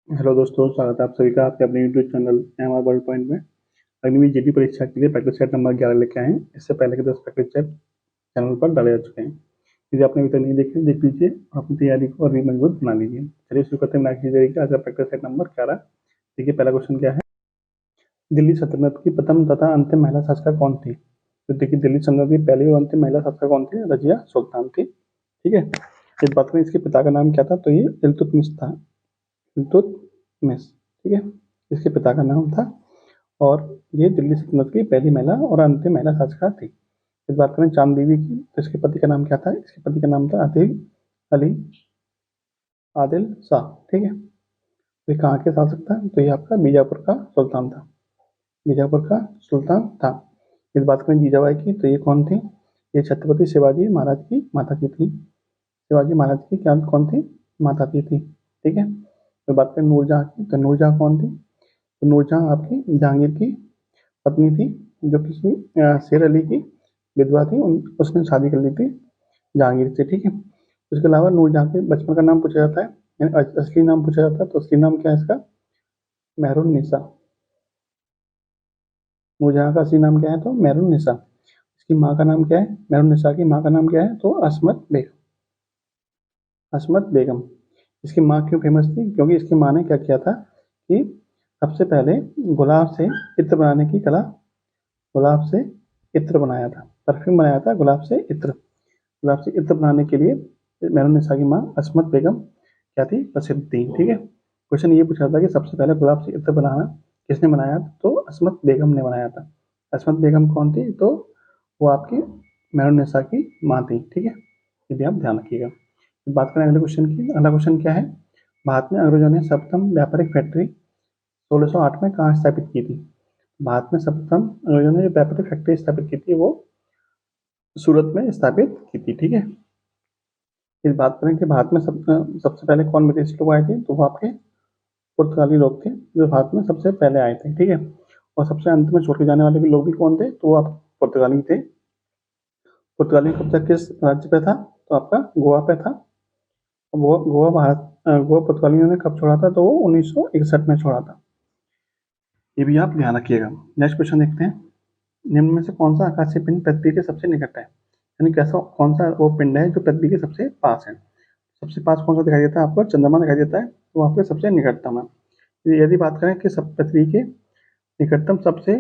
Hello दोस्तों, स्वागत है आप सभी का आपके अपने YouTube channel MR world point में। अग्निवीर जीडी परीक्षा के लिए प्रैक्टिस सेट नंबर 11 लेके आए हैं। इससे पहले के 10 प्रैक्टिस सेट चैनल पर डाले जा चुके हैं। यदि आपने अभी तक नहीं देखे देख लीजिए और अपनी तैयारी को और भी मजबूत बना लीजिए। चलिए शुरू करते हैं आज की तैयारी का। आज का प्रैक्टिस सेट नंबर 11। देखिए पहला क्वेश्चन क्या है। दिल्ली सल्तनत की प्रथम तथा अंतिम महिला शासिका कौन थी? तो देखिए दिल्ली सल्तनत की पहली और अंतिम महिला शासिका कौन थी? रजिया सुल्तान थी। ठीक है। इस बात करें इसके पिता का नाम क्या था, तो ये इल्तुतमिश था। इल्तुतमिश। ठीक है, इसके पिता का नाम था और ये दिल्ली सल्तनत की पहली महिला और अंतिम महिला शासिका थी। इस बात करें चांद बीवी की, तो इसके पति का नाम क्या था? इसके पति का नाम था आदिल अली आदिल शाह। ठीक है, तो ये कहाँ के शासक था? तो ये आपका बीजापुर का सुल्तान था। बीजापुर का सुल्तान था। इस बात करें जीजाबाई की, तो ये कौन थी? ये छत्रपति शिवाजी महाराज की माता जी थी। शिवाजी महाराज की क्या कौन थी? माता जी थी। ठीक है, तो बात करें नूरजहाँ की, तो नूरजहाँ कौन थी? तो नूरजहाँ आपकी जहांगीर की पत्नी थी, जो किसी शेर अली की विधवा थी। उसने शादी कर ली थी जहांगीर से। ठीक है, उसके अलावा नूरजहाँ के बचपन का नाम पूछा जाता है, यानी असली नाम पूछा जाता है, तो असली नाम क्या है इसका? मेहरुन्निसा। नूरजहाँ का असली नाम क्या है? तो मेहरुन्निसा। इसकी माँ का नाम क्या है? मेहरुन्निसा की माँ का नाम क्या है? तो असमत बेगम। असमत बेगम। इसकी माँ क्यों फेमस थी? क्योंकि इसकी माँ ने क्या किया था कि सबसे पहले गुलाब से इत्र बनाने की कला, गुलाब से इत्र बनाया था, परफ्यूम बनाया था गुलाब से इत्र। गुलाब से इत्र बनाने के लिए मेहरुन्निसा की माँ असमत बेगम क्या थी? प्रसिद्ध थी। ठीक है, क्वेश्चन ये पूछा था कि सबसे पहले गुलाब से इत्र बनाना किसने बनाया? तो असमत बेगम ने बनाया था। असमत बेगम कौन थी? तो वो आपकी मेहरुन्निसा की माँ थी। ठीक है, ये भी आप ध्यान रखिएगा। बात करें अगले क्वेश्चन की। अगला क्वेश्चन क्या है। भारत में अंग्रेजों ने सर्वप्रथम व्यापारिक फैक्ट्री 1608 में कहाँ स्थापित की थी? भारत में सर्वप्रथम अंग्रेजों ने जो व्यापारिक फैक्ट्री स्थापित की थी वो सूरत में स्थापित की थी। ठीक है, इस बात करें कि भारत में सबसे पहले कौन विदेशी लोग आए थे, तो वो आपके पुर्तगाली लोग थे जो भारत में सबसे पहले आए थे। ठीक है, और सबसे अंत में छोड़ के जाने वाले भी लोग भी कौन थे? तो वो आप पुर्तगाली थे। पुर्तगाली कब्जा किस राज्य पे था? तो आपका गोवा पे था। गोवा पुर्तगालियों ने कब छोड़ा था? तो वो 1961 में छोड़ा था। ये भी आप ध्यान रखिएगा। नेक्स्ट क्वेश्चन देखते हैं। निम्न में से कौन सा आकाशीय पिंड पृथ्वी के सबसे निकट है? यानी कैसा कौन सा वो पिंड है जो पृथ्वी के सबसे पास है? सबसे पास कौन सा दिखाई देता है? आपको चंद्रमा दिखाई देता है, तो वहाँ पे सबसे निकटतम है। यदि बात करें कि सब पृथ्वी के निकटतम सबसे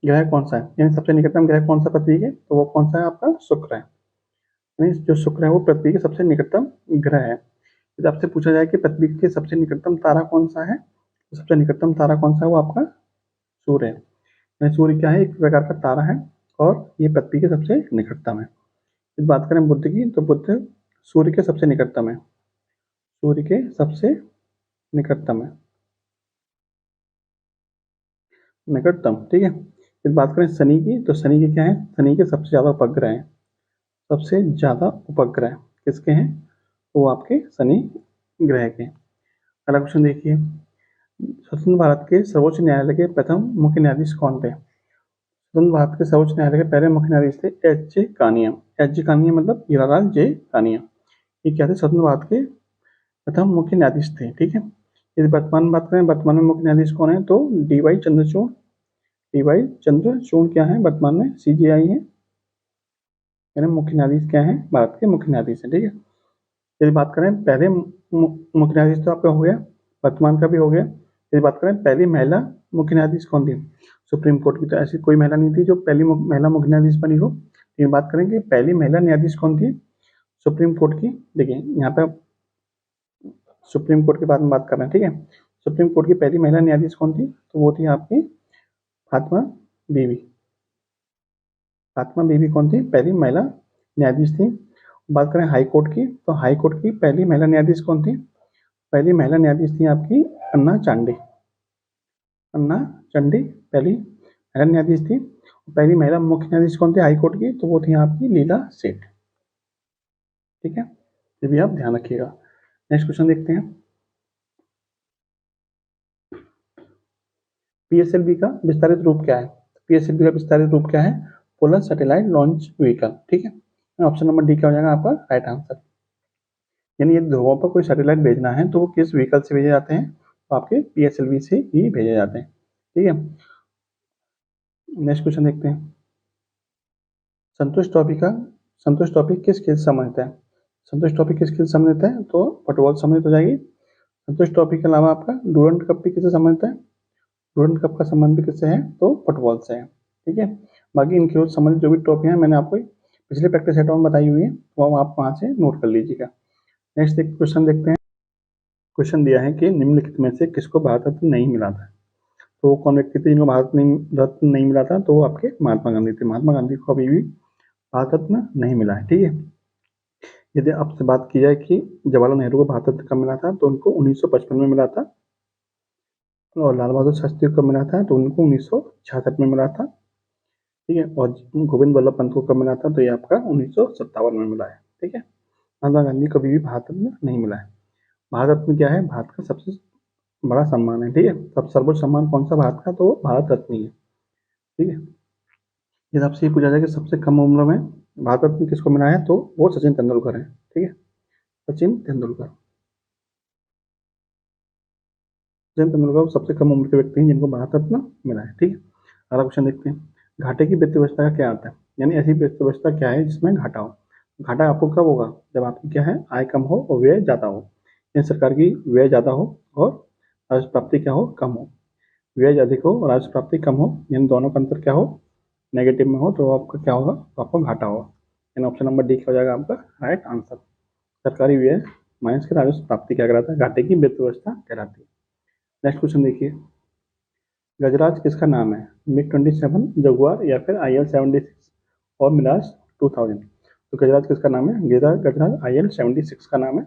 ग्रह कौन सा है, यानी सबसे निकटतम ग्रह कौन सा पृथ्वी के, तो वो कौन सा है? आपका शुक्र है। यानी जो शुक्र है वो पृथ्वी के सबसे निकटतम ग्रह है। यदि आपसे पूछा जाए कि पृथ्वी के सबसे निकटतम तारा कौन सा है, तो सबसे निकटतम तारा कौन सा है? वो आपका सूर्य है। यानी सूर्य क्या है? एक प्रकार का तारा है और ये पृथ्वी के सबसे निकटतम है। यदि बात करें बुध की, तो बुध सूर्य के सबसे निकटतम है। सूर्य के सबसे निकटतम है, निकटतम। ठीक है, यदि बात करें शनि की, तो शनि के क्या है? शनि के सबसे ज्यादा उपग्रह हैं। सबसे ज्यादा उपग्रह किसके हैं? तो वो आपके शनि ग्रह के। अगला क्वेश्चन देखिए। स्वतंत्र भारत के सर्वोच्च न्यायालय के प्रथम मुख्य न्यायाधीश कौन थे? स्वतंत्र भारत के सर्वोच्च न्यायालय के पहले मुख्य न्यायाधीश थे H J Kania. H J Kania मतलब हीरालाल जे कानिया। ये क्या थे? स्वतंत्र भारत के प्रथम मुख्य न्यायाधीश थे। ठीक है, यदि वर्तमान में बात करें, वर्तमान में मुख्य न्यायाधीश कौन है? तो D Y Chandrachud. D Y Chandrachud क्या है? वर्तमान में सीजेआई है, यानी मुख्य न्यायाधीश क्या है? भारत के मुख्य न्यायाधीश है। ठीक है, यदि बात करें पहले मुख्य न्यायाधीश तो आपका हो गया, वर्तमान का भी हो गया। यदि बात करें पहली महिला मुख्य न्यायाधीश कौन थी सुप्रीम कोर्ट की, तो ऐसी कोई महिला नहीं थी जो पहली महिला मुख्य न्यायाधीश बनी हो। ये बात करें कि पहली महिला न्यायाधीश कौन थी सुप्रीम कोर्ट की, देखिए यहाँ पे सुप्रीम कोर्ट के बारे में बात कर रहे हैं। ठीक है, सुप्रीम कोर्ट की पहली महिला न्यायाधीश कौन थी? तो वो थी आपकी फातिमा बीवी। फातिमा बीवी कौन थी? पहली महिला न्यायाधीश थी। बात करें हाई कोर्ट की, तो हाई कोर्ट की पहली महिला न्यायाधीश कौन थी? पहली महिला न्यायाधीश थी आपकी अन्ना चांडी। अन्ना चंडी पहली महिला न्यायाधीश थी। पहली महिला मुख्य न्यायाधीश कौन थी हाई कोर्ट की? तो वो थी आपकी लीला सेठ। ठीक है, ये भी आप ध्यान रखिएगा। नेक्स्ट क्वेश्चन देखते हैं। पीएसएलवी का विस्तारित रूप क्या है? पीएसएलवी का विस्तारित रूप क्या है? Polar satellite launch vehicle. ठीक है, ऑप्शन नंबर डी क्या हो जाएगा आपका राइट आंसर। यानी यदि ध्रुवों पर कोई सैटेलाइट भेजना है तो वो किस व्हीकल से भेजे जाते हैं? तो आपके PSLV से ही भेजे जाते हैं। ठीक है, नेक्स्ट क्वेश्चन देखते हैं। संतोष ट्रॉफी किस खेल से संबंधित है? संतोष ट्रॉफी किस खेल से संबंधित है? तो फुटबॉल से संबंधित हो जाएगी। संतोष ट्रॉफी के अलावा आपका डूरंड कप भी किससे संबंधित है? डूरंड कप का संबंध भी किससे है? तो फुटबॉल से है। ठीक है, बाकी इन खेलों से संबंधित जो भी ट्रॉफी है मैंने आपको पिछले प्रैक्टिस सेट में बताई हुई है, वो आप वहाँ से नोट कर लीजिएगा। नेक्स्ट क्वेश्चन देखते हैं। क्वेश्चन दिया है कि निम्नलिखित में से किसको भारत रत्न नहीं मिला था? तो वो कौन व्यक्ति थे जिनको भारत रत्न नहीं मिला था? तो वो आपके महात्मा गांधी थे। महात्मा गांधी को अभी भी भारत रत्न नहीं मिला है। ठीक है, यदि आपसे बात की जाए कि जवाहरलाल नेहरू को भारत रत्न कब मिला था, तो उनको 1955 में मिला था। और लाल बहादुर शास्त्री को कब मिला था? तो उनको 1966 में मिला था। ठीक है, और गोविंद बल्लभ पंत को कब मिला था? तो ये आपका 1957 में मिला है। ठीक है, महात्मा गांधी को कभी भी भारत रत्न नहीं मिला है। भारत रत्न क्या है? भारत का सबसे बड़ा सम्मान है। ठीक है, सब सर्वोच्च सम्मान कौन सा भारत का? तो वो भारत रत्न ही है। ठीक है, यदि आपसे ये पूछा जाए कि सबसे कम उम्र में भारत रत्न किसको मिला है, तो वो सचिन तेंदुलकर है। ठीक है, सचिन तेंदुलकर। सचिन तेंदुलकर सबसे कम उम्र के व्यक्ति हैं जिनको भारत रत्न मिला है। ठीक है, अगला क्वेश्चन देखते हैं। घाटे की व्यवस्था का क्या आता है? यानी ऐसी व्यवस्था क्या है जिसमें घाटा हो? घाटा आपको कब होगा? जब आपकी क्या है, आय कम हो और व्यय ज्यादा हो। यानी सरकार की व्यय ज्यादा हो और राजस्व प्राप्ति क्या हो, कम हो। व्यय अधिक हो और राजस्व प्राप्ति कम हो, यानी दोनों का अंतर क्या हो, नेगेटिव में हो, तो आपका क्या होगा? तो आपको घाटा होगा। यानी ऑप्शन नंबर डी क्या हो जाएगा आपका राइट आंसर। सरकारी व्यय माइनस के राजस्व प्राप्ति क्या कहलाता है? घाटे की व्यवस्था कहलाती है। नेक्स्ट क्वेश्चन देखिए। गजराज किसका नाम है? MiG-27, जगुआर या फिर IL-76 और मिराज 2000? तो गजराज किसका नाम है? गजराज IL-76 का नाम है।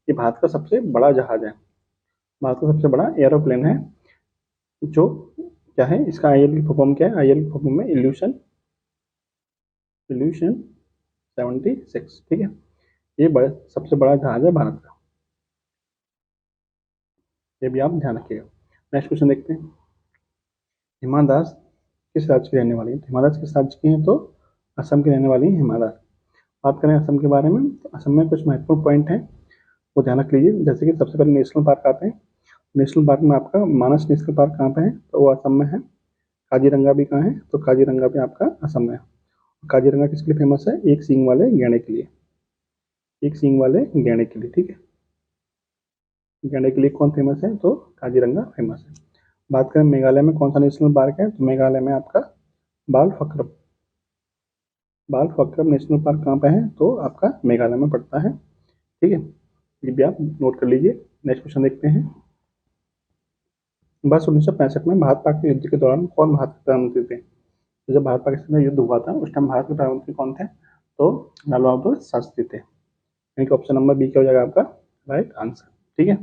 ये भारत का सबसे बड़ा जहाज है, भारत का सबसे बड़ा एरोप्लेन है। जो क्या है, इसका IL की फॉर्म क्या है? IL की फॉर्म में इल्यूशन 76। ठीक है, ये सबसे बड़ा जहाज है भारत का, ये भी आप ध्यान रखिएगा। नेक्स्ट क्वेश्चन देखते हैं। हिमा दास किस राज्य की रहने वाली है? हिमा दास किस राज्य की हैं? तो असम की रहने वाली है हिमा दास। बात करें असम के बारे में, तो असम में कुछ महत्वपूर्ण पॉइंट हैं, वो ध्यान रख लीजिए। जैसे कि सबसे पहले नेशनल पार्क आते हैं। नेशनल पार्क में आपका मानस नेशनल पार्क कहाँ पे है? तो वो असम में है। काजीरंगा भी कहाँ है? तो काजीरंगा भी आपका असम में है। काजीरंगा किसके लिए फेमस है? एक सींग वाले गैंडे के लिए, एक सींग वाले गैंडे के लिए। ठीक है, गैंडे के लिए कौन फेमस है? तो काजीरंगा फेमस है। बात करें मेघालय में कौन सा नेशनल पार्क है? तो मेघालय में आपका बालफक्रम, बालफक्रम नेशनल पार्क कहाँ पे है? तो आपका मेघालय में पड़ता है। ठीक है, ये भी आप नोट कर लीजिए। नेक्स्ट क्वेश्चन देखते हैं। वर्ष 1965 में भारत पाक युद्ध के दौरान कौन भारत के प्रधानमंत्री थे? तो जब भारत पाकिस्तान में युद्ध हुआ था उस टाइम भारत के प्रधानमंत्री कौन थे? तो लाल बहादुर शास्त्री थे। यानी कि ऑप्शन नंबर बी क्या हो जाएगा आपका राइट आंसर। ठीक है,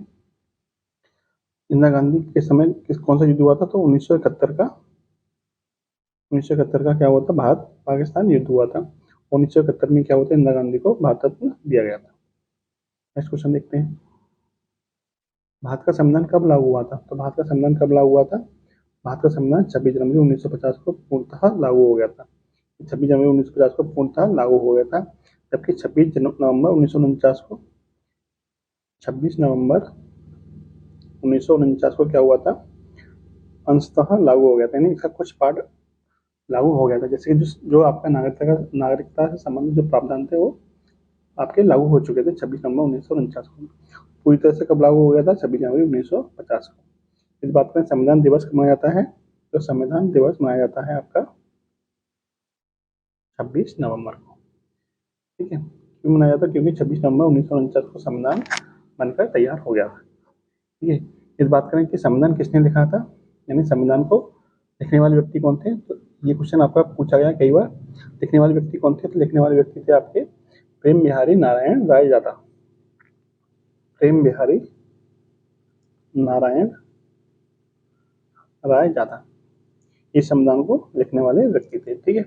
इंदिरा गांधी के समय कौन सा युद्ध हुआ था? तो 1971 का, 1971 का क्या हुआ था? भारत पाकिस्तान युद्ध हुआ था। 1971 में क्या हुआ था? इंदिरा गांधी को भारत रत्न दिया गया था। नेक्स्ट क्वेश्चन देखते हैं। भारत का संविधान कब लागू हुआ था? तो भारत का संविधान कब लागू हुआ था? भारत का संविधान 26 जनवरी 1950 को पूर्णतः लागू हो गया था। 26 जनवरी 1950 को पूर्णतः लागू हो गया था। जबकि 26 नवंबर 1949 को, 26 नवंबर 1949 को क्या हुआ था? अंशतः लागू हो गया था। यानी इसका कुछ पार्ट लागू हो गया था। जैसे कि जो आपका नागरिकता से संबंधित जो प्रावधान थे वो आपके लागू हो चुके थे 26 नवंबर 1949 को। पूरी तरह से कब लागू हो गया था? 26 जनवरी 1950 को। इस बात में संविधान दिवस कब मनाया जाता है? तो संविधान दिवस मनाया जाता है आपका 26 नवंबर को। ठीक है, क्यों मनाया जाता? क्योंकि 26 नवंबर 1949 को संविधान बनकर तैयार हो गया था। ठीक है, इस बात करें कि संविधान किसने लिखा था, यानी संविधान को लिखने वाले व्यक्ति कौन थे? तो ये क्वेश्चन आपका पूछा गया कई बार। लिखने वाले व्यक्ति कौन थे? तो लिखने वाले व्यक्ति थे आपके प्रेम बिहारी नारायण राय जादा। प्रेम बिहारी नारायण राय जादा इस संविधान को लिखने वाले व्यक्ति थे। ठीक है,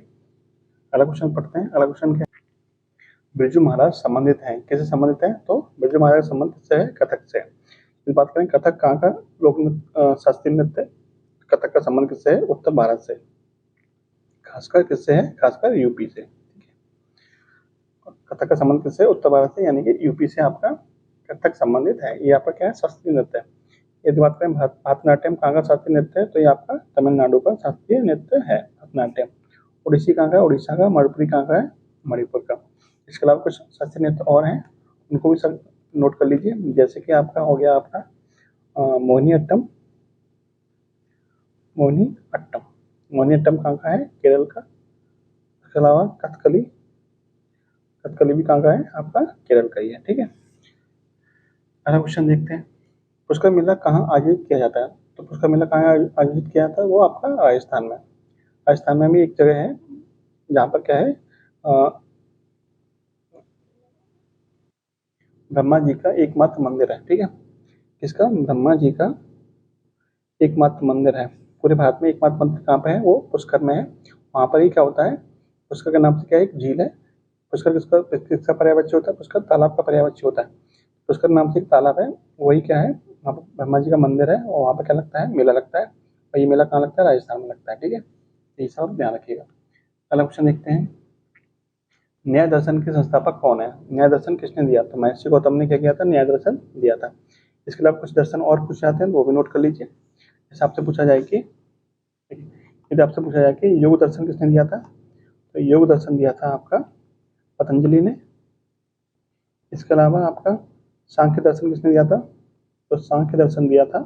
अगला क्वेश्चन पढ़ते हैं। अगला क्वेश्चन क्या है? बिरजू महाराज संबंधित हैं, कैसे संबंधित हैं? तो बिरजू महाराज संबंधित से है कथक से। इस बात करें कथक कहाँ का लोक शास्त्रीय नृत्य? कथक का संबंध किससे है? उत्तर भारत से। खासकर किससे है? खासकर यूपी से। कथक का संबंध किससे? उत्तर भारत से, यानी कि यूपी से आपका कथक संबंधित है। ये आपका क्या है? शास्त्रीय नृत्य है। यदि बात करें भरतनाट्यम कहाँ का शास्त्रीय नृत्य है, तो ये आपका तमिलनाडु का शास्त्रीय नृत्य है भरतनाट्यम। ओडिसी कहाँ का है, उड़ीसा का। मणिपुरी कहाँ का है, मणिपुर का। इसके अलावा कुछ शास्त्रीय नृत्य और हैं, उनको भी सब नोट कर लीजिए। जैसे कि आपका हो गया आपका मोहिनी अट्टम। मोहिनी अट्टम, मोहिनी अट्टम कहाँ का है, केरल का। इसके अलावा कथकली, कथकली भी कहाँ का है, आपका केरल का ही है। ठीक है, अगला क्वेश्चन देखते हैं। पुष्कर मेला कहाँ आयोजित किया जाता है, तो पुष्कर मेला कहाँ आयोजित किया जाता है, वो आपका राजस्थान में। राजस्थान में भी एक जगह है जहाँ पर क्या है, ब्रह्मा जी का एकमात्र मंदिर है। ठीक है, किसका, ब्रह्मा जी का एकमात्र मंदिर है। पूरे भारत में एकमात्र मंदिर कहाँ पे है, वो पुष्कर में है। वहाँ पर ही क्या होता है, पुष्कर के नाम से क्या है, एक झील है। पुष्कर किसका पर्यायवाची होता है, पुष्कर तालाब का पर्यायवाची होता है। पुष्कर नाम से एक तालाब है, वही क्या है, वहाँ पर ब्रह्मा जी का मंदिर है और वहाँ पर क्या लगता है, मेला लगता है। और ये मेला कहाँ लगता है, राजस्थान में लगता है। ठीक है, ये सब ध्यान रखिएगा। अगला क्वेश्चन देखते हैं, न्याय दर्शन के संस्थापक कौन है। न्याय दर्शन किसने दिया था, महर्षि गौतम ने क्या किया था, न्याय दर्शन दिया था। इसके अलावा कुछ दर्शन और पूछे जाते हैं, वो भी नोट कर लीजिए। जैसे आपसे पूछा जाए कि, यदि आपसे पूछा जाए कि योग दर्शन किसने दिया था, तो योग दर्शन दिया था आपका पतंजलि ने। इसके अलावा आपका सांख्य दर्शन किसने दिया था, तो सांख्य दर्शन दिया था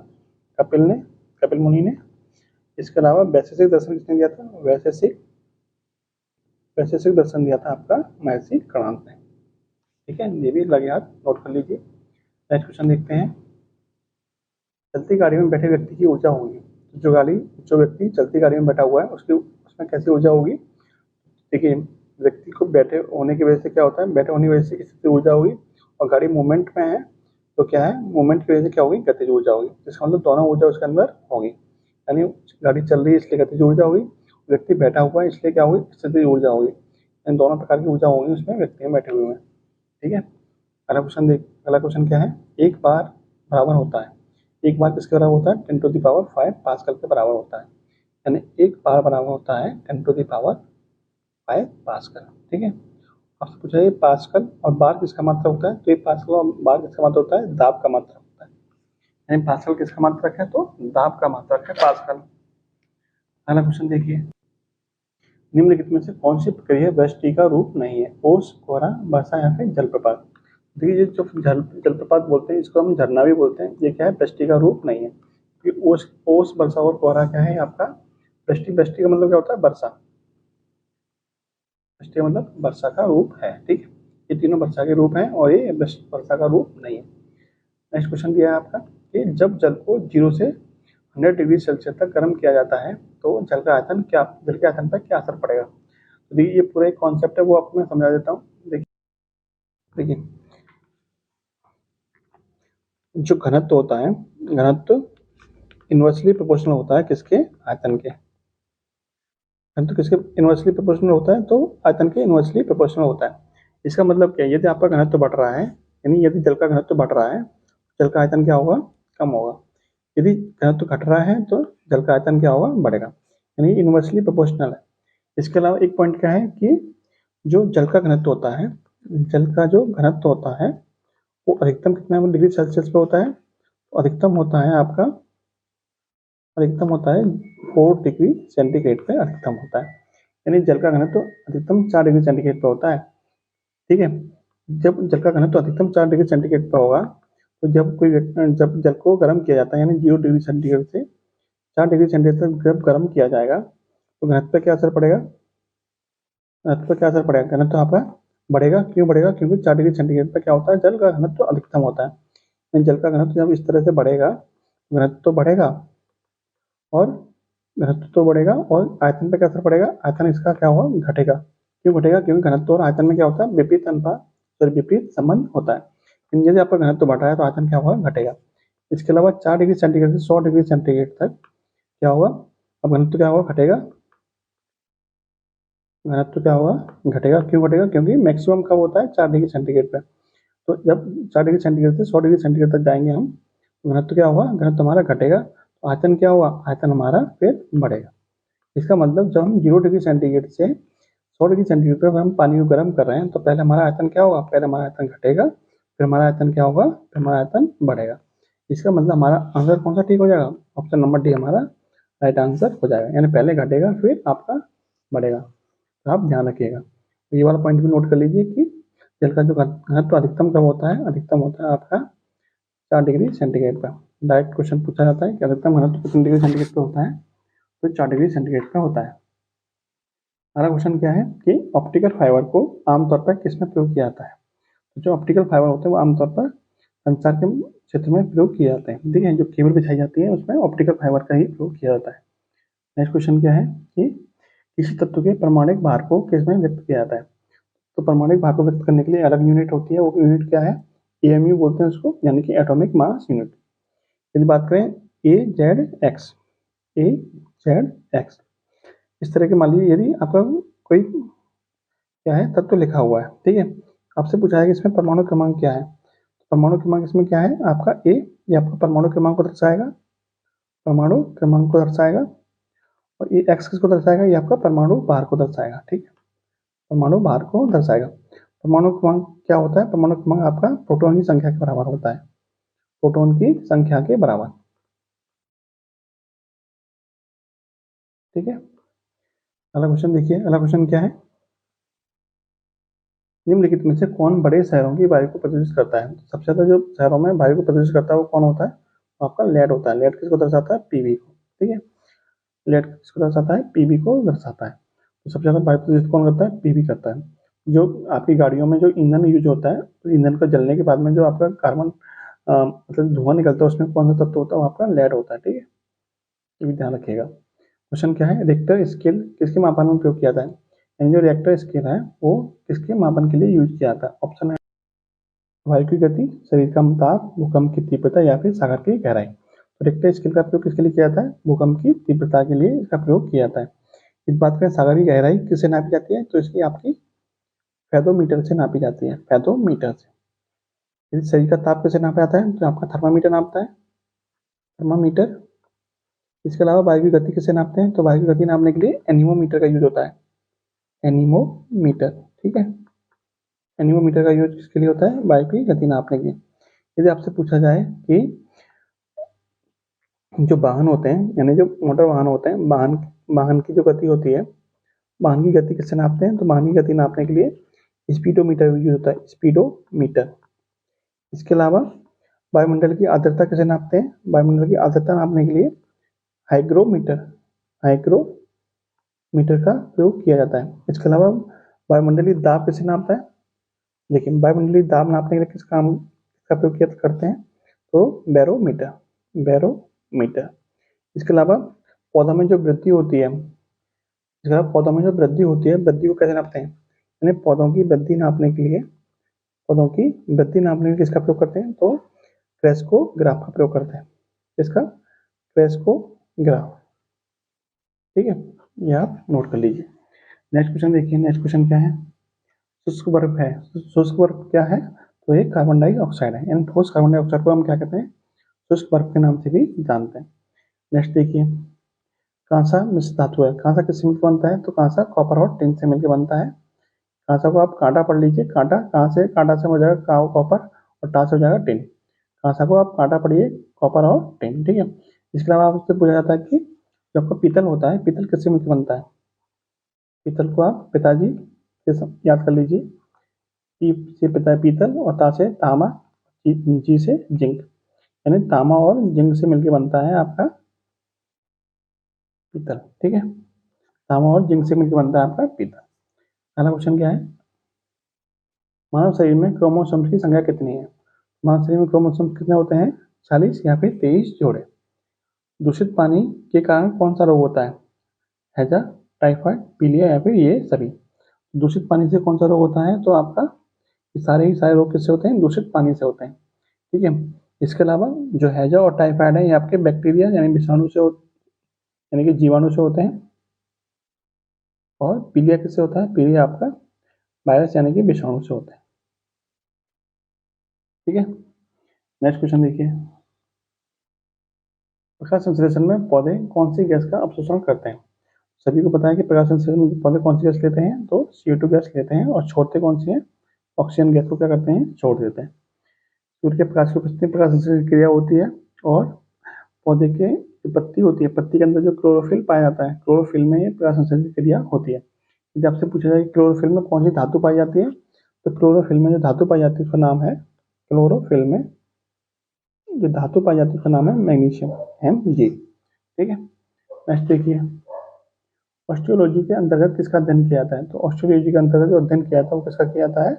कपिल ने, कपिल मुनि ने। इसके अलावा वैशेषिक दर्शन किसने दिया था, वैशेषिक दर्शन दिया था आपका महर्षि कणाद ने। ठीक है, ये भी लगे हाथ नोट कर लीजिए। नेक्स्ट क्वेश्चन देखते हैं, चलती गाड़ी में बैठे व्यक्ति की ऊर्जा होगी। जो व्यक्ति चलती गाड़ी में बैठा हुआ है उसकी उसमें कैसी ऊर्जा होगी। देखिए, व्यक्ति को बैठे होने की वजह से क्या होता है, बैठे होने की वजह से इससे ऊर्जा होगी, और गाड़ी मूवमेंट में है तो क्या है, मूवमेंट की वजह से क्या होगी, गतिज ऊर्जा होगी। इसका मतलब दोनों ऊर्जा उसके अंदर होगी। यानी गाड़ी चल रही है इसलिए गतिज ऊर्जा होगी, व्यक्ति बैठा हुआ है इसलिए क्या होगी, स्थितिज ऊर्जा होगी। इन दोनों प्रकार की ऊर्जा होगी उसमें, व्यक्ति में बैठे हुए में। ठीक है, अगला क्वेश्चन क्या है, एक बार बराबर होता है, एक बार किसके बराबर होता है, 10⁵ पास्कल के बराबर होता है। यानी एक बार बराबर होता है 10⁵ पास्कल। ठीक है, आपसे पूछा है पास्कल और बार किसका मात्रक होता है, तो ये पास्कल और बार किसका मात्रक होता है, दाब का मात्रक होता है। यानी पास्कल किसका मात्रक है, तो दाब का मात्रक है पास्कल। अगला क्वेश्चन देखिए, निम्नलिखित में से कौन सी प्रक्रिया वृष्टि का रूप नहीं है, ओस, कोहरा, वर्षा या फिर जलप्रपात। देखिए, जो जलप्रपात बोलते हैं इसको हम झरना भी बोलते हैं, ये क्या है, वृष्टि का रूप नहीं है। ओस, वर्षा और कोहरा क्या है आपका वृष्टि का मतलब क्या होता है, वर्षा। वृष्टि मतलब वर्षा का रूप है। ठीक है, ये तीनों वर्षा के रूप हैं और ये वर्षा का रूप नहीं है। नेक्स्ट क्वेश्चन दिया है आपका कि जब जल को 0 से 100 डिग्री सेल्सियस तक गर्म किया जाता है तो जल के आयतन पर क्या असर पड़ेगा। तो देखिए, ये पूरा एक कॉन्सेप्ट है, वो आपको मैं समझा देता हूँ। देखिए, जो घनत्व होता है, घनत्व इनवर्सली प्रोपोर्शनल होता है किसके, आयतन के। घनत्व किसके इनवर्सली प्रोपोर्शनल होता है, तो आयतन के इनवर्सली प्रोपोर्शनल होता है। इसका मतलब क्या है, यदि आपका घनत्व बढ़ रहा है, यानी यदि जल का घनत्व बढ़ रहा है, जल का आयतन क्या होगा, कम होगा। यदि घनत्व घट रहा है तो जल का आयतन क्या होगा, बढ़ेगा। यानी इनवर्सली प्रोपोर्शनल है। इसके अलावा एक पॉइंट क्या है कि जो जल का घनत्व होता है, जल का जो घनत्व होता है वो अधिकतम कितना डिग्री सेल्सियस पे होता है, तो अधिकतम होता है आपका, अधिकतम होता है 4 डिग्री सेंटीग्रेड पे अधिकतम होता है। यानी जल का घनत्व अधिकतम 4 डिग्री सेंटीग्रेड पे होता है। ठीक है, जब जल का घनत्व अधिकतम 4 डिग्री सेंटीग्रेड पे होगा, तो जब जल को गर्म किया जाता है, यानी 0 डिग्री सेंटीग्रेड से 4 डिग्री सेंटीग्रेड तक जब गर्म किया जाएगा, तो घनत्व पर क्या असर पड़ेगा, घनत्व पर क्या असर पड़ेगा, घनत्व आपका बढ़ेगा। क्यों बढ़ेगा, क्योंकि 4 डिग्री सेंटीग्रेड पर क्या होता है, जल का घनत्व अधिकतम होता है। यानी जल का घनत्व जब इस तरह से बढ़ेगा, घनत्व तो बढ़ेगा और आयतन पर क्या असर पड़ेगा, आयतन इसका क्या होगा, घटेगा। क्यों घटेगा, क्योंकि घनत्व और आयतन में क्या होता है, विपरीत संबंध होता है। यदि आपका घनत्व बढ़ रहा है तो आयतन क्या होगा, घटेगा। इसके अलावा 4 डिग्री सेंटीग्रेड से 100 डिग्री सेंटीग्रेड तक क्या होगा, अब घनत्व क्या होगा, घटेगा। घनत्व क्या होगा, घटेगा। क्यों घटेगा, क्योंकि मैक्सिमम कब होता है, 4 डिग्री सेंटीग्रेड पे। तो जब 4 डिग्री सेंटीग्रेड से 100 डिग्री सेंटीग्रेड तक जाएंगे हम, तो घनत्व क्या होगा, घनत्व हमारा घटेगा। तो आयतन क्या होगा, आयतन हमारा फिर बढ़ेगा। इसका मतलब जब हम 0 डिग्री सेंटीग्रेड से 100 डिग्री सेंटीग्रेड पर हम पानी को गर्म कर रहे हैं, तो पहले हमारा आयतन क्या होगा, पहले हमारा आयतन घटेगा, फिर हमारा आयतन क्या होगा, फिर हमारा आयतन बढ़ेगा। इसका मतलब हमारा आंसर कौन सा ठीक हो जाएगा, ऑप्शन नंबर डी हमारा राइट आंसर हो जाएगा, यानी पहले घटेगा फिर आपका बढ़ेगा। तो आप ध्यान रखिएगा, तो ये वाला पॉइंट भी नोट कर लीजिए कि जल का जो घनत्व अधिकतम कब होता है, अधिकतम होता है आपका 4 डिग्री सेंटीग्रेड पर। डायरेक्ट क्वेश्चन पूछा जाता है कि अधिकतम घनत्व कितने डिग्री सेंटीग्रेड पर होता है, तो 4 डिग्री सेंटीग्रेड पर होता है। अगला क्वेश्चन क्या है कि ऑप्टिकल फाइबर को आमतौर पर किसमें प्रयोग किया जाता है। जो ऑप्टिकल फाइबर होते हैं वो आमतौर पर संचार के क्षेत्र में प्रयोग किए जाते हैं, ठीक है। जो केबल बिछाई जाती है उसमें ऑप्टिकल फाइबर का ही प्रयोग किया जाता है। नेक्स्ट क्वेश्चन क्या है कि किसी तत्व के परमाणुक भार को किसमें व्यक्त किया जाता है। तो परमाणुक भार को व्यक्त करने के लिए अलग यूनिट होती है, वो यूनिट क्या है, एएमयू बोलते हैं उसको, यानी कि एटॉमिक मास यूनिट। यदि बात करें AZX, AZX इस तरह के, मान लीजिए यदि आपका कोई क्या है तत्व लिखा हुआ है, ठीक है, आपसे पूछा है कि इसमें परमाणु क्रमांक क्या है। परमाणु क्रमांक इसमें क्या है आपका ए, ये आपका परमाणु क्रमांक को दर्शाएगा, परमाणु क्रमांक को दर्शाएगा, और ये एक्स किसको दर्शाएगा, ये आपका परमाणु भार को दर्शाएगा, ठीक है, परमाणु भार को दर्शाएगा। परमाणु क्रमांक क्या होता है, परमाणु क्रमांक आपका प्रोटॉन की संख्या के बराबर होता है, प्रोटॉन की संख्या के बराबर, ठीक है। अगला क्वेश्चन देखिए, अगला क्वेश्चन क्या है, निम्नलिखित में से कौन बड़े शहरों की वायु को प्रदूषित करता है। सबसे ज्यादा जो शहरों में वायु को प्रदूषित करता है वो कौन होता है, आपका लेड होता है। लेड किसको दर्शाता है, पीवी को, ठीक है, लेड किसको दर्शाता है, पीवी को दर्शाता है। तो सबसे ज्यादा वायु प्रदूषित कौन करता है, पीवी करता है। जो आपकी गाड़ियों में जो ईंधन यूज होता है, तो ईंधन को जलने के बाद में जो आपका कार्बन मतलब धुआं निकलता है, उसमें कौन सा तत्व होता है, वो आपका लेड होता है, ठीक है, ये भी ध्यान रखिएगा। क्वेश्चन क्या है, रिक्टर स्केल किसके मापन में प्रयोग किया जाता है। यानी जो रिएक्टर स्केल है वो किसके मापन के लिए यूज किया जाता है। ऑप्शन है वायु की गति, शरीर का ताप, भूकंप की तीव्रता या फिर सागर की गहराई। तो रिक्टर स्केल का प्रयोग किसके लिए किया जाता है, भूकंप की तीव्रता के लिए इसका प्रयोग किया जाता है। इस बात करें सागर की गहराई किससे नापी जाती है, तो इसकी आपकी फैथोमीटर से नापी जाती है, फैथोमीटर से। यदि शरीर का ताप कैसे नापा जाता है, तो आपका थर्मामीटर नापता है, थर्मामीटर। इसके अलावा वायु की गति किससे नापते हैं, तो वायु की गति नापने के लिए एनीमोमीटर का यूज होता है, एनीमोमीटर, ठीक है। एनीमोमीटर का यूज किसके लिए होता है, वायु की गति नापने के लिए। यदि आपसे पूछा जाए कि जो वाहन होते हैं, यानी जो मोटर वाहन होते हैं, वाहन की जो गति होती है, वाहन की गति किससे नापते हैं, तो वाहन की गति नापने के लिए स्पीडोमीटर यूज होता है, स्पीडोमीटर। इसके अलावा वायुमंडल की आर्द्रता कैसे नापते हैं, वायुमंडल की आर्द्रता नापने के लिए हाइग्रोमीटर, हाइग्रोमीटर का प्रयोग किया जाता है। इसके अलावा वायुमंडलीय दाब कैसे नापता है, लेकिन वायुमंडलीय दाब नापने के लिए किसका प्रयोग किया करते हैं, तो बैरोमीटर, बैरोमीटर। इसके अलावा पौधा में जो वृद्धि होती है, इसके अलावा पौधों में जो वृद्धि होती है, वृद्धि को कैसे नापते हैं, यानी पौधों की वृद्धि नापने के लिए, पौधों की वृद्धि नापने के लिए किसका प्रयोग करते हैं, तो क्रेस्कोग्राफ का प्रयोग करते हैं, इसका क्रेस्कोग्राफ, ठीक है, ये आप नोट कर लीजिए। नेक्स्ट क्वेश्चन देखिए, नेक्स्ट क्वेश्चन क्या है, शुष्क बर्फ है, शुष्क बर्फ क्या है, तो ये कार्बन डाइऑक्साइड है, यानी ठोस कार्बन डाइऑक्साइड को हम क्या कहते हैं, शुष्क बर्फ के नाम से भी जानते हैं। नेक्स्ट देखिए, कांसा मिश्र धातु है, कांसा किससे मिलकर बनता है, तो कांसा कॉपर और टिन से मिलकर बनता है। कांसा को आप कांटा पढ़ लीजिए, कांटा कहाँ से, कांटा से हो जाएगा कॉपर और टा से हो जाएगा टिन। कांसा को आप कांटा पढ़िए, कॉपर और टिन, ठीक है। इसके अलावा आपसे पूछा जाता है कि जो आपका पीतल होता है, पीतल किससे मिलकर बनता है। पीतल को आप पिताजी से याद कर लीजिए, पी से पिता पीतल और ता से तामा, जी से जिंक, यानी तामा और जिंक से मिलकर बनता है आपका पीतल, ठीक है, तामा और जिंक से मिलकर बनता है आपका पीतल। अगला क्वेश्चन क्या है, मानव शरीर में क्रोमोसोम्स की संख्या कितनी है। मानव शरीर में क्रोमोसोम्स कितने होते हैं, 40 या फिर 23 जोड़े। दूषित पानी के कारण कौन सा रोग होता है, हैजा, टाइफाइड, पीलिया या फिर ये सभी। दूषित पानी से कौन सा रोग होता है, तो आपका ये सारे ही सारे रोग किससे होते हैं, दूषित पानी से होते हैं, ठीक है। इसके अलावा जो हैजा और टाइफाइड है ये आपके बैक्टीरिया यानी विषाणु से यानी कि जीवाणु से होते हैं, और पीलिया किससे होता है, पीलिया आपका वायरस यानी कि विषाणु से होता है, ठीक है। नेक्स्ट क्वेश्चन देखिए, प्रकाश संश्लेषण में पौधे कौन सी गैस का अवशोषण करते हैं। सभी को पता है कि प्रकाश संश्लेषण में पौधे कौन सी गैस लेते हैं, तो CO2 गैस लेते हैं, और छोड़ते कौन सी है, ऑक्सीजन गैस को क्या करते हैं, छोड़ देते हैं। सूर्य के प्रकाश की उपस्थिति में प्रकाश संश्लेषण क्रिया होती है, और पौधे के जो पत्ती होती है, पत्ती के अंदर जो क्लोरोफिल पाया जाता है, क्लोरोफिल में ये प्रकाश संश्लेषण की क्रिया होती है। यदि आपसे पूछा जाए क्लोरोफिल में कौन सी धातु पाई जाती है, तो क्लोरोफिल में जो धातु पाई जाती है उसका नाम है, क्लोरोफिल में जो धातु पाई जाती है उसका नाम है मैग्नीशियम, Mg। ठीक है। नेक्स्ट देखिए, ऑस्टियोलॉजी के अंतर्गत किसका अध्ययन किया जाता है? तो ऑस्टियोलॉजी के अंतर्गत जो अध्ययन किया जाता है वो किसका किया जाता है?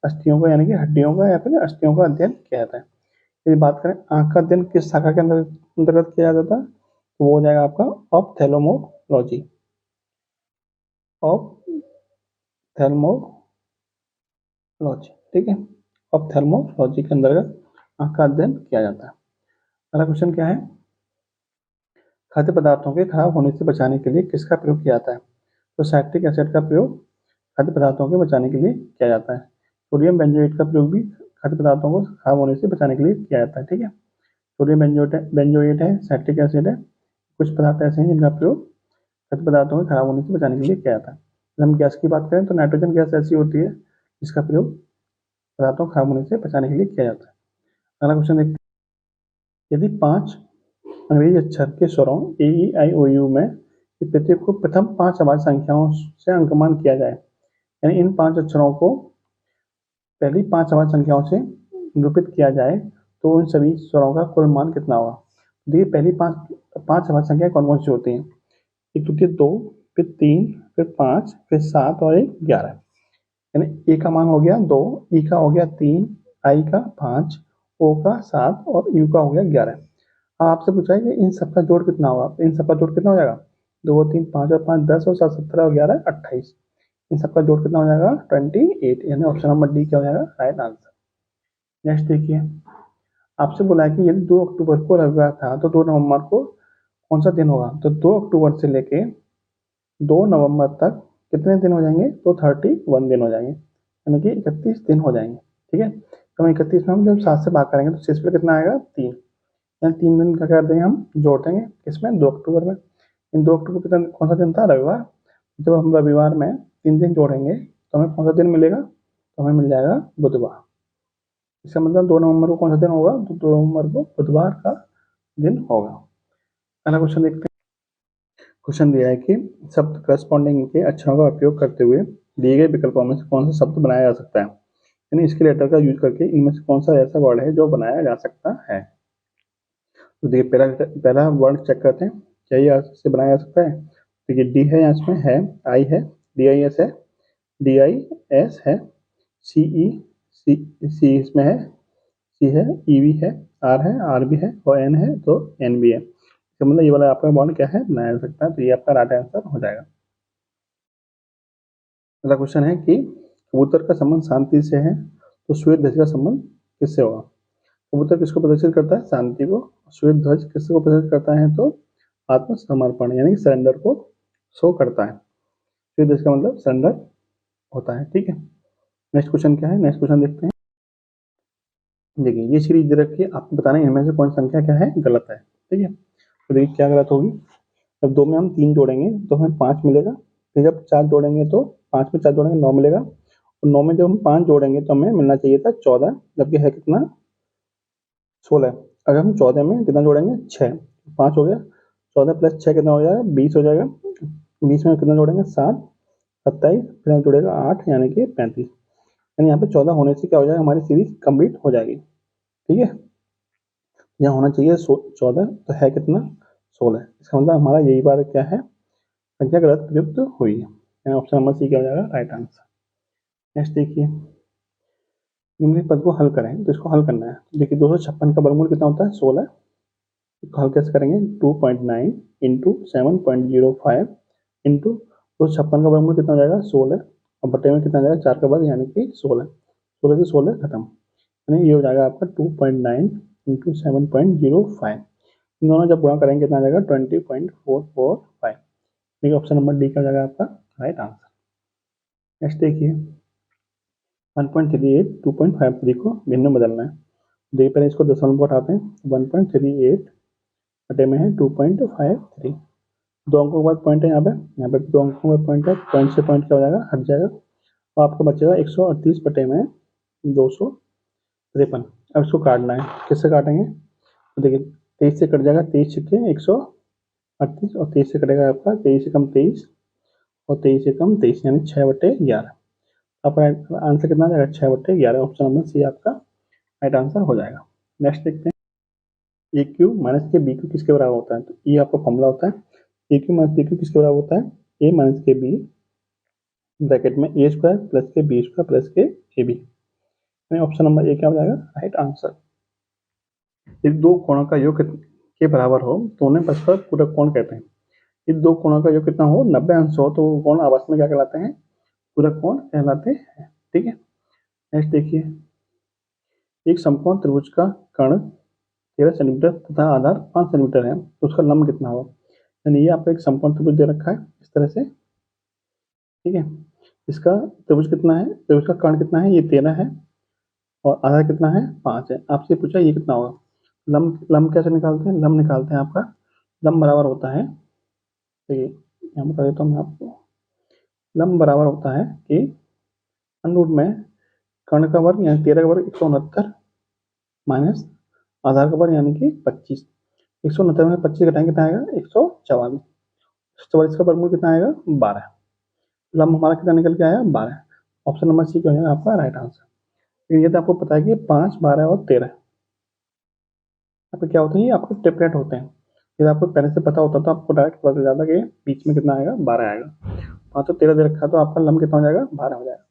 अस्थियों का, यानी कि हड्डियों का या फिर अस्थियों का अध्ययन किया जाता है। यदि बात करें आंख का अध्ययन किस शाखा के अंतर्गत किया जाता है, तो वो हो जाएगा आपका ऑप्थेल्मोलॉजी, ऑप्थेल्मोलॉजी। ठीक है, ऑप्थेल्मोलॉजी के अंतर्गत आंख का अध्ययन किया जाता है। अगला क्वेश्चन क्या है? खाद्य पदार्थों के खराब होने से बचाने के लिए किसका प्रयोग किया जाता है? तो सैक्टिक एसिड का प्रयोग खाद्य पदार्थों के बचाने के लिए किया जाता है। सोडियम बेंजोएट का प्रयोग भी खाद्य पदार्थों को खराब होने से बचाने के लिए किया जाता है। ठीक है, सोडियम बेंजोएट है, सैक्टिक एसिड है, कुछ पदार्थ ऐसे हैं जिनका प्रयोग खाद्य पदार्थों के खराब होने से बचाने के लिए किया जाता है। जब हम गैस की बात करें तो नाइट्रोजन गैस ऐसी होती है जिसका प्रयोग पदार्थों को खराब होने से बचाने के लिए किया जाता है। अगला क्वेश्चन देखते हैं, यदि 5 अंग्रेजी अक्षर के स्वरों ए ई आई ओ यू में प्रत्येक को प्रथम 5 आवाज संख्याओं से अंकमान किया जाए, यानी इन 5 अक्षरों को पहली 5 आवाज संख्याओं से निरूपित किया जाए तो उन सभी स्वरों का कुल मान कितना होगा? देखिए पहली 5 आवाज संख्याएं कौन कौन सी होती हैं? एक तो 2, फिर 3, फिर 5, फिर 7 और एक 11। यानी ए का मान हो गया 2, ई का हो गया 3, आई का 5, ओ का 7 और यू का हो गया 11। अब आपसे पूछा है कि इन सबका जोड़ कितना होगा? इन सबका जोड़ कितना हो जाएगा? 2, 3, 5 और 5 10 और 7 17 और 11 28। इन सबका जोड़ कितना हो जाएगा? 28। यानी ऑप्शन नंबर डी क्या हो जाएगा? Right answer. नेक्स्ट देखिए, आपसे बोला है कि यदि 2 अक्टूबर को रविवार था तो 2 नवंबर को कौन सा दिन होगा? तो 2 अक्टूबर से लेके 2 नवंबर तक कितने दिन हो जाएंगे? तो 31 दिन हो जाएंगे, यानी कि 31 दिन हो जाएंगे। ठीक है, तो 31 में हम जब 7 से भाग करेंगे तो शेष पे कितना आएगा? 3। यानी 3 दिन का कर देंगे हम, जोड़ देंगे किसमें? 2 अक्टूबर में। इन 2 अक्टूबर के दिन कौन सा दिन था? रविवार। जब हम रविवार में 3 दिन जोड़ेंगे तो हमें कौन सा दिन मिलेगा? तो हमें मिल जाएगा बुधवार। इसका मतलब 2 नवंबर को कौन सा दिन होगा? तो 2 नवंबर को बुधवार का दिन होगा। अगला क्वेश्चन देखते हैं। क्वेश्चन दिया है कि शब्द करस्पॉन्डिंग के अक्षरों का उपयोग करते हुए दिए गए विकल्पों में से कौन सा शब्द बनाया जा सकता है, यानी इसके लेटर का यूज करके इनमें से कौन सा ऐसा वर्ड है जो बनाया जा सकता है। तो देखिए पहला वर्ड चेक करते हैं, क्या ये से बनाया जा सकता है? देखिए डी है, यहाँ इसमें है, आई है, डी आई एस है, डी आई एस है, सी ई सी इसमें है, सी है, ई वी है, आर भी है और एन है, तो एन भी है। तो मतलब ये वाला आपका बॉन्ड क्या है? बनाया जा सकता है। तो ये आपका राइट आंसर हो जाएगा। अगला क्वेश्चन है कि कबूतर का संबंध शांति से है तो श्वेत ध्वज का संबंध किससे होगा? कबूतर किसको प्रदर्शित करता है? शांति को। श्वेत ध्वज किसको प्रदर्शित करता है? तो आत्मसमर्पण यानी सरेंडर को शो करता है। श्वेत ध्वज का मतलब सरेंडर होता है। ठीक है, नेक्स्ट क्वेश्चन क्या है? नेक्स्ट क्वेश्चन देखते हैं। देखिए ये सीरीज दे रखी है, आपको बताना है इनमें से कौन संख्या क्या है गलत है। ठीक है, तो देखिए क्या गलत होगी? जब 2 में हम 3 जोड़ेंगे तो हमें 5 मिलेगा, फिर जब 4 जोड़ेंगे तो 5 में 4 जोड़ेंगे 9 मिलेगा, और 9 में जब हम 5 जोड़ेंगे तो हमें मिलना चाहिए था 14, जबकि है कितना? 16। अगर हम 14 में कितना जोड़ेंगे? 6, 5 हो गया, 14 प्लस 6 कितना हो जाएगा? 20 हो जाएगा। 20 में कितना जोड़ेंगे? 7, 27, फिर हम जोड़ेगा 8 यानी कि 35। यानी यहाँ पे 14 होने से क्या हो जाएगा? हमारी सीरीज कंप्लीट हो जाएगी। ठीक है, यहाँ होना चाहिए 14, तो है कितना? 16। इसका मतलब हमारा यही बार क्या है? संख्या गलत प्रयुक्त हुई है। ऑप्शन नंबर सी क्या हो जाएगा? Right answer. नेक्स्ट देखिए, निम्नलिखित पद को हल करें, तो इसको हल करना है। देखिए 256 का वर्गमूल कितना होता है? 16। हल कैसे करेंगे? 2.9 इंटू 7.05 इंटू 256 का वर्गमूल कितना हो जाएगा? 16, और बटे में कितना जाएगा? 4 का वर्ग यानी कि 16। 16 से 16 खत्म, यानी ये हो जाएगा आपका 2.9 इंटू 7.05। इन दोनों जब गुणा करेंगे कितना आ जाएगा? 20.445। देखिए ऑप्शन नंबर डी का जाएगा आपका राइट आंसर। नेक्स्ट देखिए 1.38 2.53 को भिन्न में बदलना है। देखिए पहले इसको दशमलव में हटाते हैं। 1.38 बटे में है 2.53, 2 अंकों के बाद पॉइंट है, यहाँ पे 2 अंकों का पॉइंट है, पॉइंट से पॉइंट क्या हो जाएगा? हट जाएगा, तो आपका बचेगा 138 बटे में 253। अब इसको काटना है, किससे काटेंगे? तो देखिए 23 से कट जाएगा, 23 छक्के 138, और 23 से कटेगा आपका 23 से कम 23 और 23 से कम 23, यानी 6/11। आपका आंसर कितना आ जाएगा? 6/11। ऑप्शन नंबर सी आपका राइट आंसर हो जाएगा। नेक्स्ट देखते हैं, ए क्यू माइनस के बी क्यू किसके बराबर होता है? तो ये आपका फॉर्मूला होता है, A cube minus B cube किसके बराबर होता है? ए माइनस के बी ब्रैकेट में ए स्क्वायर प्लस के बी स्क्वायर प्लस के A B. Option number A क्या हो जाएगा? Right answer. यदि दो कोणों का योग के बराबर हो तो उन्हें परस्पर पूरक कोण कहते हैं। यदि दो कोणों का योग कितना हो? 90 अंश हो, तो वो कोण आपस में क्या कहलाते हैं? पूरक कोण कहलाते हैं। ठीक है, नेक्स्ट देखिए, एक समकोण त्रिभुज का कर्ण 13 सेंटीमीटर तथा आधार 5 सेंटीमीटर है, तो उसका लंब कितना होगा? यानी ये आपको एक समकोण त्रिभुज दे रखा है इस तरह से। ठीक है, इसका त्रिभुज कितना है? त्रिभुज का कर्ण कितना है? ये 13 है और आधार कितना है? 5 है। आपसे पूछा ये कितना होगा? लंब लंब कैसे निकालते हैं? लंब निकालते हैं, आपका लंब बराबर होता है, देखिए यहाँ बता देता हूँ मैं आपको, लंब बराबर होता है कि अंडर रूट में कर्ण का वर्ग यानी 13 का वर्ग 169 माइनस आधार का वर्ग यानी कि 25। 169 में 25 घटाएंगे कितना आएगा? 144। 144 का वर्गमूल कितना आएगा? 12। लंब हमारा कितना निकल के आया? 12। ऑप्शन नंबर सी क्या हो जाएगा आपका राइट आंसर। ये तो आपको पता है कि 5, 12 और 13 आपको क्या होते हैं? ये आपके ट्रिपलेट होते हैं। यदि आपको पहले से पता होता तो आपको डायरेक्ट पता चल जाता कि बीच में कितना आएगा? 12 आएगा। 5 और 13 दे रखा है, तो आपका लंब कितना हो जाएगा? 12 हो जाएगा।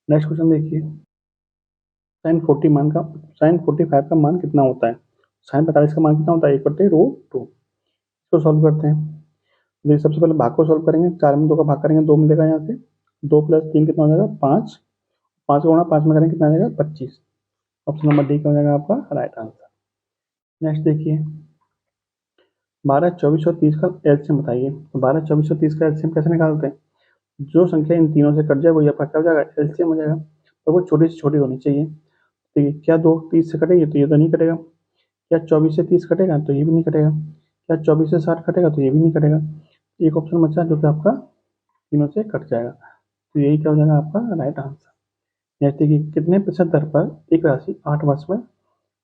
नेक्स्ट क्वेश्चन देखिए, साइन 45 का मान कितना होता है? साइन 45 का मान कितना होता है? 1/√2। इसको सॉल्व करते हैं। देखिए सबसे पहले भाग को सॉल्व करेंगे, 4 में 2 का भाग करेंगे, 2 मिलेगा यहाँ से, 2 + 3 कितना हो जाएगा? 5। 5 को गुणा 5 में करेंगे कितना आ जाएगा? 25। ऑप्शन नंबर डी का हो जाएगा आपका राइट आंसर। नेक्स्ट देखिए, 12, 24 और 30 का एलसीएम बताइए। तो 12, 24 और 30 का एलसीएम कैसे निकालते हैं? जो संख्या इन तीनों से कट जाए वही आपका क्या हो जाएगा? एलसीएम हो जाएगा। तो वो छोटी से छोटी होनी चाहिए। देखिए क्या 2 30 से कटेगी? तो ये तो नहीं कटेगा। क्या 24 से 30 कटेगा? तो ये भी नहीं कटेगा। क्या 24 से 60 कटेगा? तो ये भी नहीं कटेगा। एक ऑप्शन बचा जो कि आपका तीनों से कट जाएगा, तो यही क्या हो जाएगा आपका राइट आंसर। जैसे कि कितने प्रतिशत दर पर एक राशि 8 वर्ष में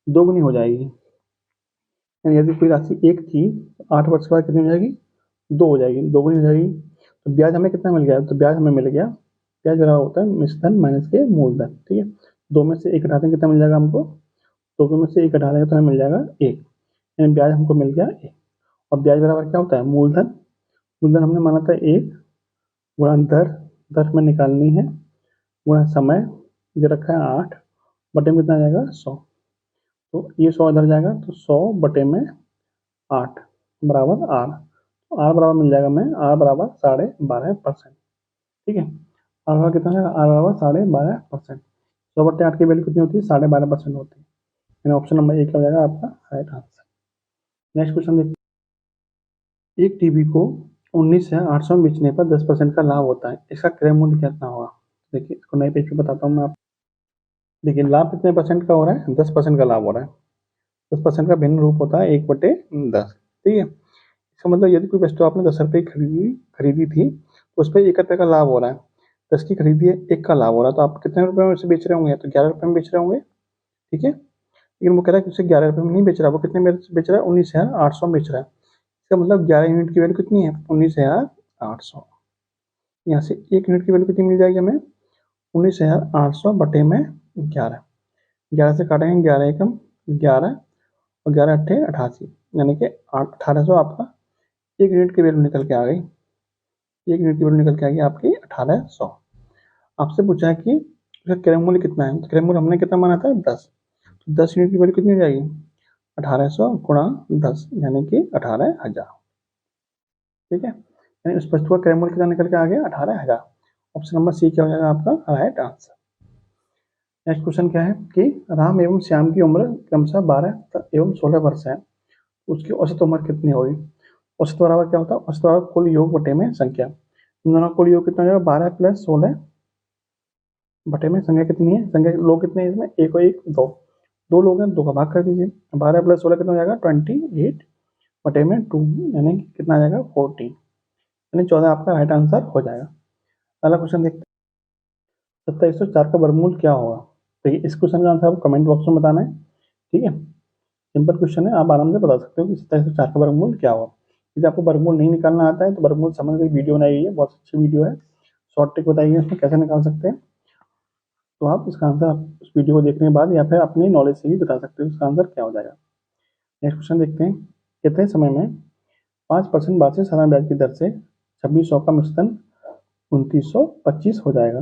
दोगुनी हो जाएगी? यानी यदि कोई राशि 1 थी तो 8 वर्ष के बाद कितनी हो जाएगी? 2 हो जाएगी, दोगुनी हो जाएगी। तो ब्याज हमें कितना मिल गया? तो ब्याज हमें मिल गया, ब्याज बराबर होता है मिश्र धन माइनस के मूलधन। ठीक है, 2 में से 1 घटाते हैं कितना मिल जाएगा हमको? 2 में से 1 घटा देंगे तो हमें मिल जाएगा 1, यानी ब्याज हमको मिल गया 1। और ब्याज बराबर क्या होता है? मूलधन। मूलधन हमने माना था 1 गुणा दर, दर में निकालनी है, गुणा समय जो रखा है 8 बटे में कितना आ जाएगा? 100। तो ये 100 इधर जाएगा, तो 100 बटे में 8 बराबर आर। तो आर बराबर मिल जाएगा हमें, आर बराबर 12.5%। ठीक है, आर बराबर कितना है? आर बराबर 12.5%। 100/8 की वैल्यू कितनी होती है? 12.5% होती है। यानी ऑप्शन नंबर ए क्या हो जाएगा आपका राइट आंसर। नेक्स्ट क्वेश्चन देखिए, एक टीवी को 19,800 में बेचने पर 10% का लाभ होता है, इसका क्रय मूल्य कितना होगा? देखिए इसको नए पेज पे बताता हूँ मैं आपको। देखिए लाभ कितने परसेंट का हो रहा है? 10% का लाभ हो रहा है। 10% का भिन्न रूप होता है 1/10। ठीक है, इसका मतलब यदि कोई वस्तु आपने 10 रुपये खरीदी थी तो उस पर 1 रुपये का लाभ हो रहा है। 10 की खरीदी है, 1 का लाभ हो रहा है, तो आप कितने रुपये में उसे बेच रहे होंगे? तो 11 रुपये में बेच रहे होंगे। ठीक है, लेकिन वो कह रहा है कि उसे 11 रुपये में नहीं बेच रहा, वो कितने में बेच रहा है? 19,800 में बेच रहा है। इसका मतलब 11 यूनिट की वैल्यू कितनी है? 19,800। यहाँ से 1 यूनिट की वैल्यू कितनी मिल जाएगी हमें? 19,800 बटे में 11। 11 से काटेंगे, 11 एकम 11 और 11 अट्ठे 88, यानी कि 1800 आपका 1 यूनिट की वैल्यू निकल के आ गई। 1 यूनिट की वैल्यू निकल के आ गई आपकी 1800। आपसे पूछा है कि उसका क्रय मूल्य कितना है? तो क्रय मूल्य हमने कितना माना था? 10। तो 10 यूनिट की वैल्यू कितनी हो जाएगी? 1800 गुणा 10 यानी कि 18,000। ठीक है, यानी उस वस्तु का क्रय मूल्य कितना निकल के आ गया? 18,000। ऑप्शन नंबर सी क्या हो जाएगा आपका राइट आंसर। नेक्स्ट क्वेश्चन क्या है कि राम एवं श्याम की उम्र क्रमशः 12 एवं 16 वर्ष है, उसकी औसत उम्र कितनी होगी? औसत बराबर क्या होता है? औसत बराबर कुल योग बटे में संख्या। इन दोनों का कुल योग कितना हो जाएगा? 12 + 16 बटे में संख्या कितनी है? संख्या लोग कितने हैं इसमें? 1 और 1 2, 2 लोग हैं, 2 का भाग कर दीजिए। 12 + 16 कितना हो जाएगा? 28 बटे में 2, यानी कितना आ जाएगा? 14, यानी 14 आपका राइट आंसर हो जाएगा। अगला क्वेश्चन देखते हैं, 2704 का वर्गमूल क्या होगा? देखिए इस क्वेश्चन का आंसर आपको कमेंट बॉक्स में बताना है। ठीक है, सिंपल क्वेश्चन है, आप आराम से बता सकते हो कि 2704 का वर्गमूल क्या होगा। यदि आपको वर्गमूल नहीं निकालना आता है तो वर्गमूल संबंध की वीडियो बनाई गई है, बहुत अच्छी वीडियो है, शॉर्ट ट्रिक बताई है उसमें कैसे निकाल सकते हैं। तो आप इसका आंसर आप उस वीडियो को देखने के बाद या फिर अपनी नॉलेज से भी बता सकते हो इसका आंसर क्या हो जाएगा। नेक्स्ट क्वेश्चन देखते हैं, कितने समय में 5% वार्षिक साधारण ब्याज की दर से 2600 का मिश्रण 2925 हो जाएगा।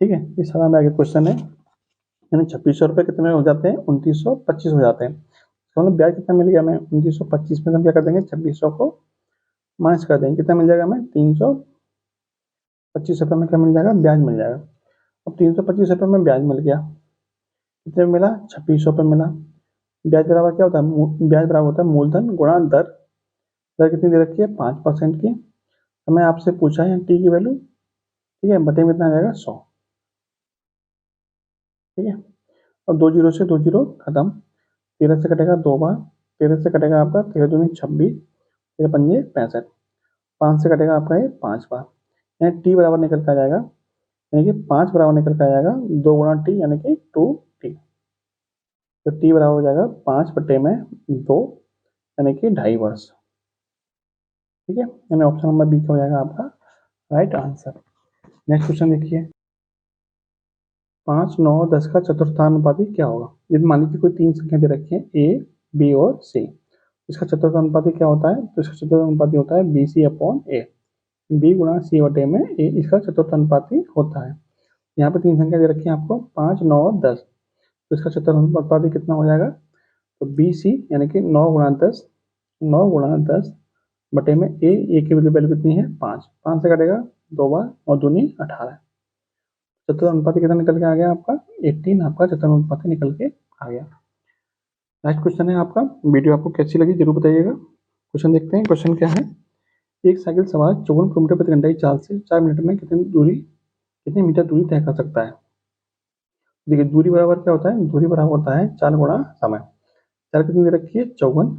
ठीक है, ये साधारण ब्याज का क्वेश्चन है, यानी 2600 रुपये कितने में हो जाते हैं, 2925 हो जाते हैं। तो मतलब ब्याज कितना मिल गया हमें, 2925 में हम क्या कर देंगे, 2600 को माइनस कर देंगे, कितना मिल जाएगा हमें, 325 रुपये में क्या मिल जाएगा, ब्याज मिल जाएगा। अब 325 रुपये में ब्याज मिल गया, कितने में मिला, 2600 रुपये मिला। ब्याज बराबर क्या होता है, ब्याज बराबर होता है मूलधन गुणा दर। दर कितनी दे रखी है, 5% की। हमें आपसे पूछा है टी की वैल्यू, ठीक है, बटे में कितना आ जाएगा, 100। ठीक है, अब 2 जीरो से 2 जीरो खत्म, 13 से कटेगा 2 बार, 13 से कटेगा आपका 13 दूनी 26, 13 पंजे 65, 5 से कटेगा आपका ये 5 बार, यानी टी बराबर निकल के आ जाएगा, यानी कि 5 बराबर निकल के आ जाएगा 2 गुणा टी, यानी कि 2t। तो टी बराबर हो जाएगा 5 बटे में 2, यानी कि 2.5 वर्ष। ठीक है, यानी ऑप्शन नंबर बी का हो जाएगा आपका राइट आंसर। नेक्स्ट क्वेश्चन देखिए, 5, 9, 10 का चतुर्थानुपाती क्या होगा। यदि मान लीजिए कोई 3 संख्या दे रखी है ए, बी और सी, इसका चतुर्थानुपाती क्या होता है, तो इसका चतुर्थानुपाती होता है बी सी अपॉन ए, बी गुणा सी बटे में ए इसका चतुर्थानुपाती होता है। यहाँ पे 3 संख्या दे रखी है आपको 5, 9 और 10, तो इसका चतुर्थानुपाती कितना हो जाएगा, तो बी सी यानी कि 9 गुणा 10, 9 गुणा 10 बटे में ए की वैल्यू कितनी है, 5, 5 से कटेगा 2 बार, 9 दूनी 18, चतुर्थानुपाती कितना निकल के आ गया आपका, 18 आपका चतुर्थानुपाती निकल के आ गया। नेक्स्ट क्वेश्चन है आपका, वीडियो आपको कैसी लगी जरूर बताइएगा। क्वेश्चन देखते हैं, क्वेश्चन क्या है, एक साइकिल सवार 54 किलोमीटर प्रति घंटे की चाल से 4 मिनट में कितनी मीटर दूरी तय कर सकता है। देखिए दूरी बराबर क्या होता है, दूरी बराबर होता है 4 गुणा समय। 4 कितनी दे रखी है, 54,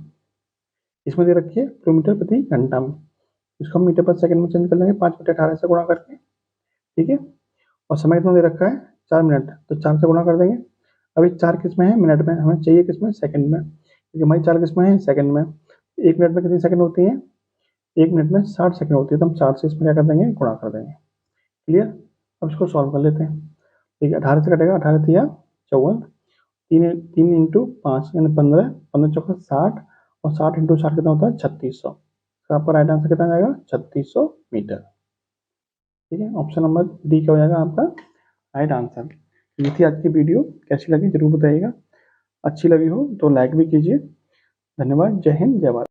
इसमें दे रखी है किलोमीटर प्रति घंटा में, इसको हम मीटर पर सेकंड में चेंज कर लेंगे 5/18 से गुणा करके। ठीक है, और समय कितना दे रखा है, 4 मिनट, तो 4 से गुणा कर देंगे। अभी 4 किस में है, मिनट में, हमें चाहिए किस में, सेकंड में, क्योंकि हमारी 4 किस में है, सेकंड में। 1 मिनट में कितनी सेकंड होती है, 1 मिनट में 60 सेकंड होती है, तो हम 4 से इसमें क्या कर देंगे, गुणा कर देंगे। क्लियर, अब इसको सॉल्व कर लेते हैं। ठीक है, 18 से कटेगा, 18 थिया 54, 3 इंटू 5 यानी 15, 15 चौका 60, और 60 इंटू 60 कितना होता है, 3600। तो आपका राइट आंसर कितना जाएगा, 3600 मीटर। ठीक है, ऑप्शन नंबर डी क्या हो जाएगा आपका राइट आंसर। ये थी आज की वीडियो, कैसी लगी जरूर बताइएगा, अच्छी लगी हो तो लाइक भी कीजिए। धन्यवाद, जय हिंद, जय भारत।